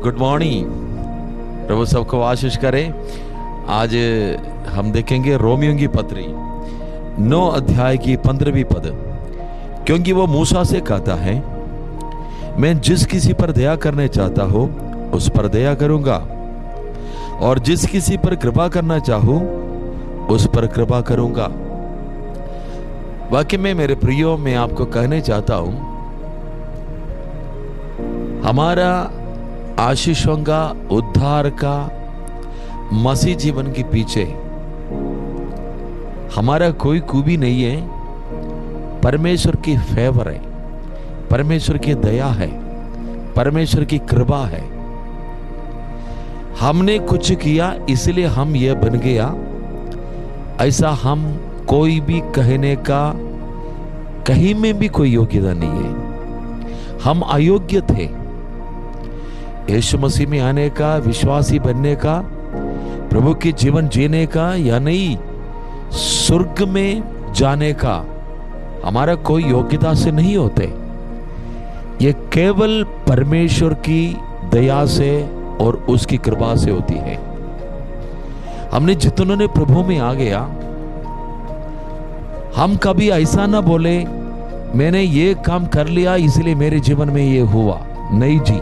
Good morning. प्रभु सबको आशीष करे। आज हम देखेंगे रोमियों की पत्री 9 अध्याय की 15वीं पद। क्योंकि वो मूसा से कहता है, मैं जिस किसी पर दया करने चाहता हूं उस पर दया करूंगा, और जिस किसी पर कृपा करना चाहूं उस पर कृपा करूंगा। वाकई में मेरे प्रियो, मैं आपको कहने चाहता हूं, हमारा आशीषों का, उद्धार का, मसीह जीवन के पीछे हमारा कोई खूबी नहीं है। परमेश्वर की फेवर है, परमेश्वर की दया है, परमेश्वर की कृपा है। हमने कुछ किया इसलिए हम ये बन गया, ऐसा हम कोई भी कहने का कहीं में भी कोई योग्यता नहीं है। हम अयोग्य थे। यीशु मसीह में आने का, विश्वासी बनने का, प्रभु के जीवन जीने का या नहीं स्वर्ग में जाने का हमारा कोई योग्यता से नहीं होते। ये केवल परमेश्वर की दया से और उसकी कृपा से होती है। हमने जितनों ने प्रभु में आ गया, हम कभी ऐसा ना बोले मैंने ये काम कर लिया इसलिए मेरे जीवन में ये हुआ। नहीं जी,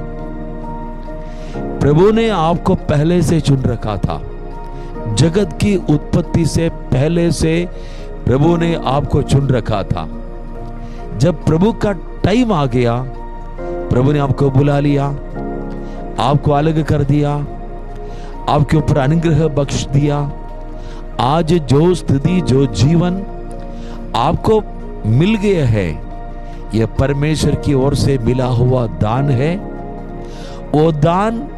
प्रभु ने आपको पहले से चुन रखा था। जगत की उत्पत्ति से पहले से प्रभु ने आपको चुन रखा था। जब प्रभु का टाइम आ गया, प्रभु ने आपको बुला लिया, आपको अलग कर दिया, आपके ऊपर अनुग्रह बख्श दिया। आज जो स्थिति, जो जीवन आपको मिल गया है, यह परमेश्वर की ओर से मिला हुआ दान है। वो दान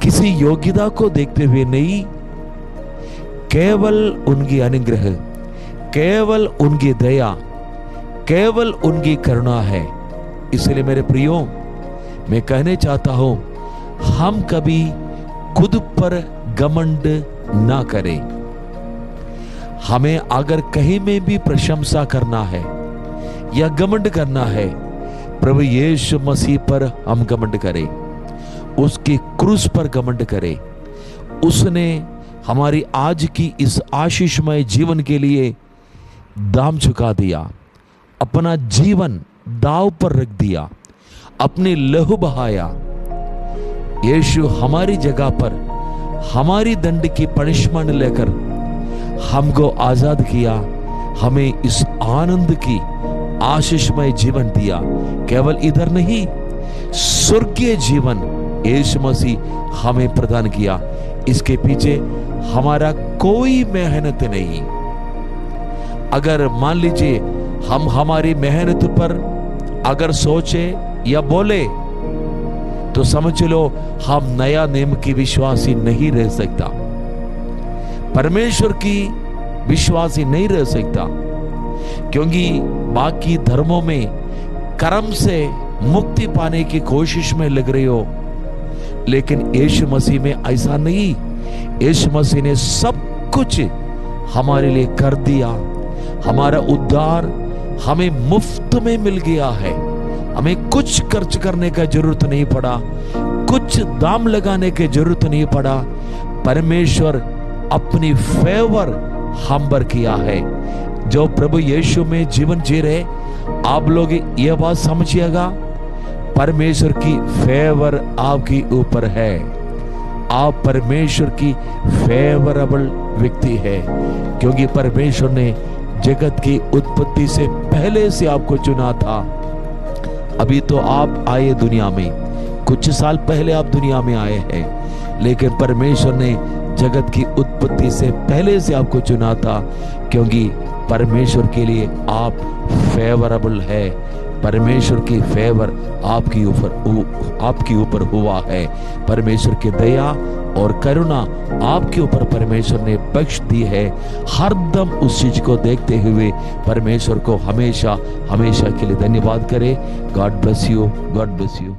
किसी योग्यता को देखते हुए नहीं, केवल उनकी अनुग्रह, केवल उनकी दया, केवल उनकी करुणा है। इसलिए मेरे प्रियो, मैं कहने चाहता हूं, हम कभी खुद पर घमंड ना करें। हमें अगर कहीं में भी प्रशंसा करना है या घमंड करना है, प्रभु यीशु मसीह पर हम घमंड करें, उसकी क्रूस पर घमंड करें। उसने हमारी आज की इस आशीषमय जीवन के लिए दाम चुका दिया, अपना जीवन दाव पर रख दिया, अपनी लहू बहाया। यीशु हमारी जगह पर हमारी दंड की पनिशमेंट लेकर हमको आजाद किया, हमें इस आनंद की आशीषमय जीवन दिया। केवल इधर नहीं, स्वर्गीय जीवन यीशु मसीह हमें प्रदान किया। इसके पीछे हमारा कोई मेहनत नहीं। अगर मान लीजिए हम हमारी मेहनत पर अगर सोचे या बोले, तो समझ लो हम नया नियम की विश्वासी नहीं रह सकता, परमेश्वर की विश्वासी नहीं रह सकता। क्योंकि बाकी धर्मों में कर्म से मुक्ति पाने की कोशिश में लग रहे हो, लेकिन यीशु मसीह में ऐसा नहीं। यीशु मसीह ने सब कुछ हमारे लिए कर दिया। हमारा उद्धार हमें मुफ्त में मिल गया है। हमें कुछ खर्च करने का जरूरत नहीं पड़ा, कुछ दाम लगाने की जरूरत नहीं पड़ा। परमेश्वर अपनी फेवर हम पर किया है। जो प्रभु यीशु में जीवन जी रहे, आप लोग यह बात समझिएगा, परमेश्वर की फेवर आपके ऊपर है। आप परमेश्वर की फेवरेबल व्यक्ति है, क्योंकि परमेश्वर ने जगत की उत्पत्ति से पहले से आपको चुना था। अभी तो आप आए दुनिया में, कुछ साल पहले आप दुनिया में आए हैं, लेकिन परमेश्वर ने जगत की उत्पत्ति से पहले से आपको चुना था, क्योंकि परमेश्वर के लिए आप फेवरेबल है। परमेश्वर की फेवर आपके ऊपर हुआ है। परमेश्वर की दया और करुणा आपके ऊपर परमेश्वर ने बख्श दी है। हरदम उस चीज को देखते हुए परमेश्वर को हमेशा हमेशा के लिए धन्यवाद करें। God bless you, God bless you.